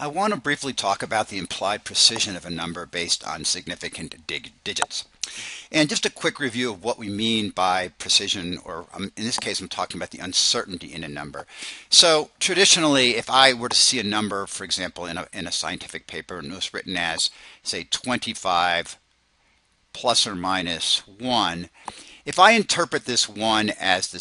I want to briefly talk about the implied precision of a number based on significant digits. And just a quick review of what we mean by precision, or in this case, I'm talking about the uncertainty in a number. So traditionally, if I were to see a number, for example, in a scientific paper, and it was written as, say, 25 plus or minus 1, if I interpret this 1 as the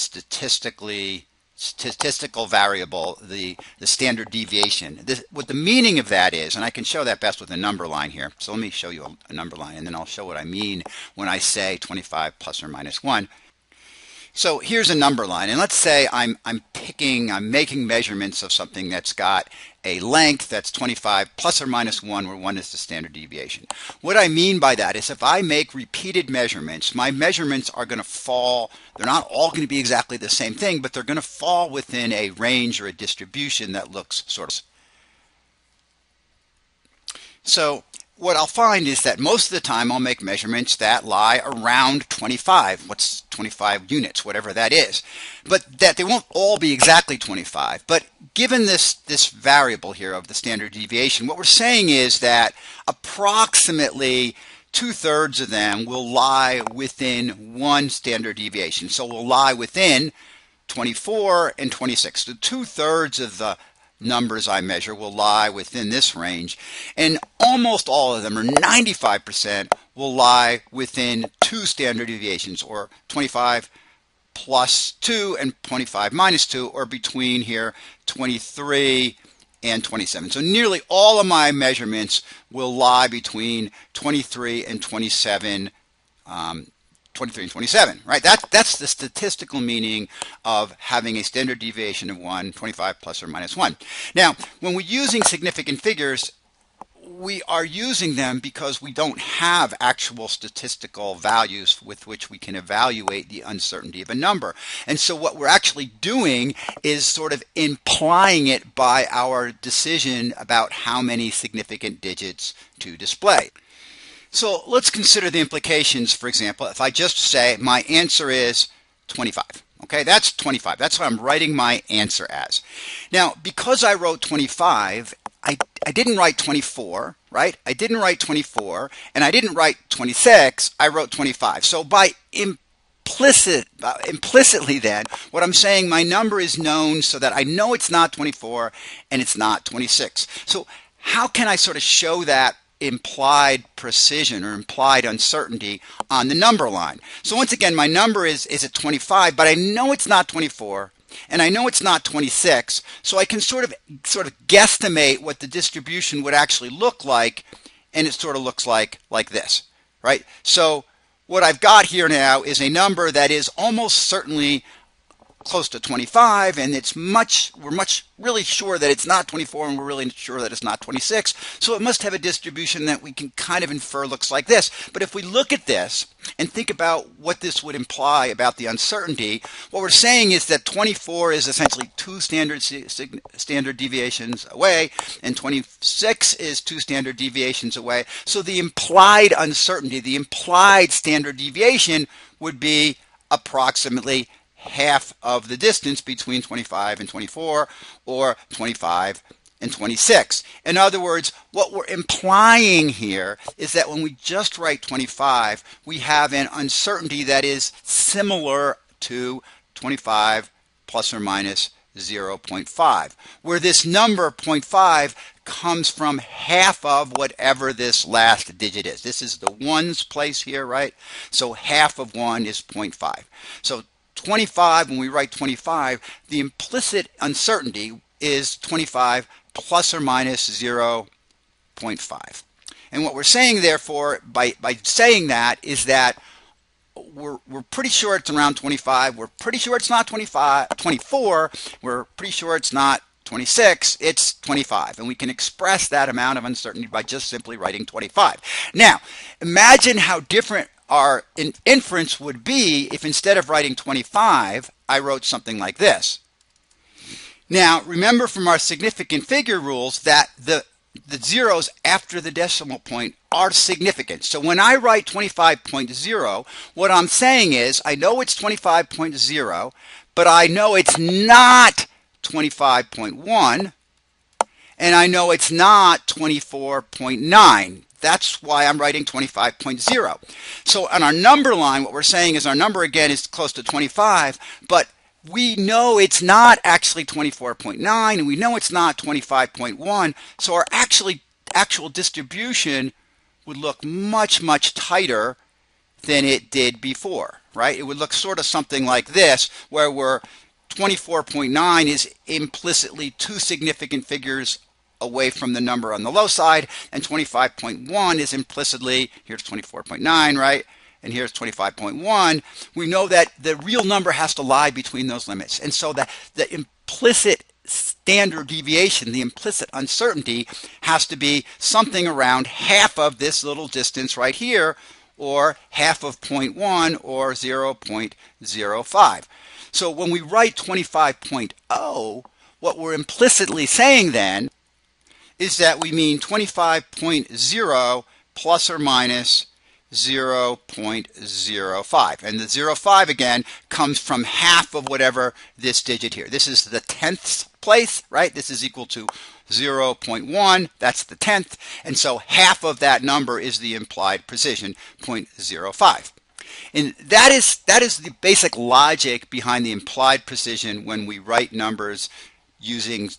statistical variable, the standard deviation. What the meaning of that is, and I can show that best with a number line here. So let me show you a number line, and then I'll show what I mean when I say 25 plus or minus 1. So here's a number line, and let's say I'm making measurements of something that's got a length that's 25 plus or minus 1, where 1 is the standard deviation. What I mean by that is if I make repeated measurements, my measurements are going to fall. They're not all going to be exactly the same thing, but they're going to fall within a range or a distribution that looks sort of. So what I'll find is that most of the time I'll make measurements that lie around 25. What's 25 units, whatever that is. But that they won't all be exactly 25. But given this variable here of the standard deviation, what we're saying is that approximately 2/3 of them will lie within one standard deviation. So we'll lie within 24 and 26. So 2/3 of the numbers I measure will lie within this range, and almost all of them, or 95%, will lie within two standard deviations, or 25 plus 2 and 25 minus 2, or between here 23 and 27. So nearly all of my measurements will lie between 23 and 27, 23 and 27, right? That's the statistical meaning of having a standard deviation of 1, 25 plus or minus 1. Now, when we're using significant figures, we are using them because we don't have actual statistical values with which we can evaluate the uncertainty of a number. And so what we're actually doing is sort of implying it by our decision about how many significant digits to display. So let's consider the implications. For example, if I just say my answer is 25. Okay, that's 25. That's what I'm writing my answer as. Now, because I wrote 25, I didn't write 24, right? I didn't write 24, and I didn't write 26. I wrote 25. So by implicitly then, what I'm saying, my number is known so that I know it's not 24 and it's not 26. So how can I sort of show that implied precision or implied uncertainty on the number line? So once again, my number is at 25, but I know it's not 24 and I know it's not 26, so I can sort of guesstimate what the distribution would actually look like, and it sort of looks like this, right? So what I've got here now is a number that is almost certainly close to 25, and we're really sure that it's not 24, and we're really sure that it's not 26. So it must have a distribution that we can kind of infer looks like this. But if we look at this and think about what this would imply about the uncertainty, what we're saying is that 24 is essentially two standard deviations away, and 26 is two standard deviations away. So the implied uncertainty, the implied standard deviation, would be approximately half of the distance between 25 and 24, or 25 and 26. In other words, what we're implying here is that when we just write 25, we have an uncertainty that is similar to 25 plus or minus 0.5, where this number 0.5 comes from half of whatever this last digit is. This is the ones place here, right? So half of 1 is 0.5. So 25, when we write 25, the implicit uncertainty is 25 plus or minus 0.5. And what we're saying, therefore, by saying that, is that we're pretty sure it's around 25. We're pretty sure it's not 24. We're pretty sure it's not 26. It's 25. And we can express that amount of uncertainty by just simply writing 25. Now, imagine how different our inference would be if instead of writing 25, I wrote something like this. Now, remember from our significant figure rules that the zeros after the decimal point are significant. So when I write 25.0, what I'm saying is I know it's 25.0, but I know it's not 25.1, and I know it's not 24.9. That's why I'm writing 25.0. So on our number line, what we're saying is our number again is close to 25, but we know it's not actually 24.9, and we know it's not 25.1. So our actual distribution would look much, much tighter than it did before, right? It would look sort of something like this, where we're 24.9 is implicitly two significant figures away from the number on the low side, and 25.1 is implicitly, here's 24.9, right? And here's 25.1. We know that the real number has to lie between those limits. And so that the implicit standard deviation, the implicit uncertainty, has to be something around half of this little distance right here, or half of 0.1, or 0.05. So when we write 25.0, what we're implicitly saying then is that we mean 25.0 plus or minus 0.05. And the 0.5 again comes from half of whatever this digit here. This is the 10th place, right? This is equal to 0.1. That's the 10th. And so half of that number is the implied precision, 0.05. And that is the basic logic behind the implied precision when we write numbers using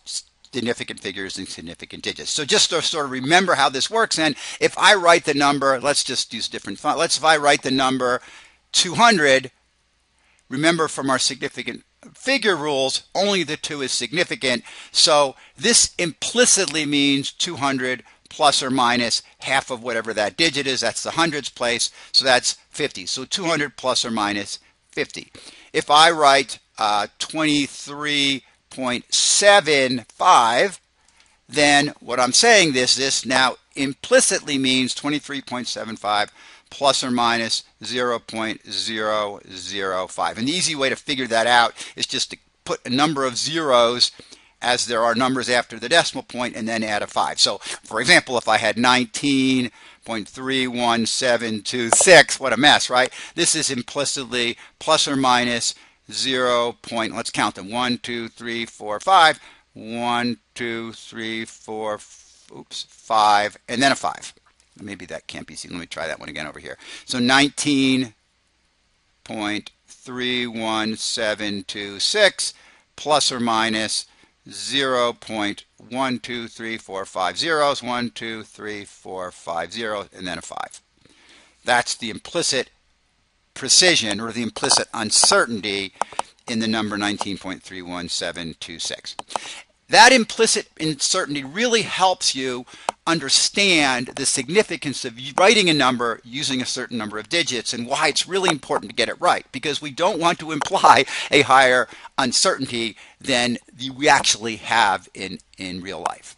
significant figures and significant digits. So just to sort of remember how this works, and if I write the number, let's just use different font. If I write the number 200, remember from our significant figure rules, only the 2 is significant. So this implicitly means 200 plus or minus half of whatever that digit is. That's the hundreds place. So that's 50. So 200 plus or minus 50. If I write 23.75, then what I'm saying this now implicitly means 23.75 plus or minus 0.005. And the easy way to figure that out is just to put a number of zeros as there are numbers after the decimal point and then add a 5. So for example, if I had 19.31726, what a mess, right? This is implicitly plus or minus 0. Let's count them. 1, 2, 3, 4, 5. 1, 2, 3, 4, 5, and then a 5. Maybe that can't be seen. Let me try that one again over here. So 19.31726 plus or minus 0.12345 zeros, 1, 2, 3, 4, 5 zeros, and then a 5. That's the implicit precision, or the implicit uncertainty, in the number 19.31726. That implicit uncertainty really helps you understand the significance of writing a number using a certain number of digits, and why it's really important to get it right, because we don't want to imply a higher uncertainty than we actually have in real life.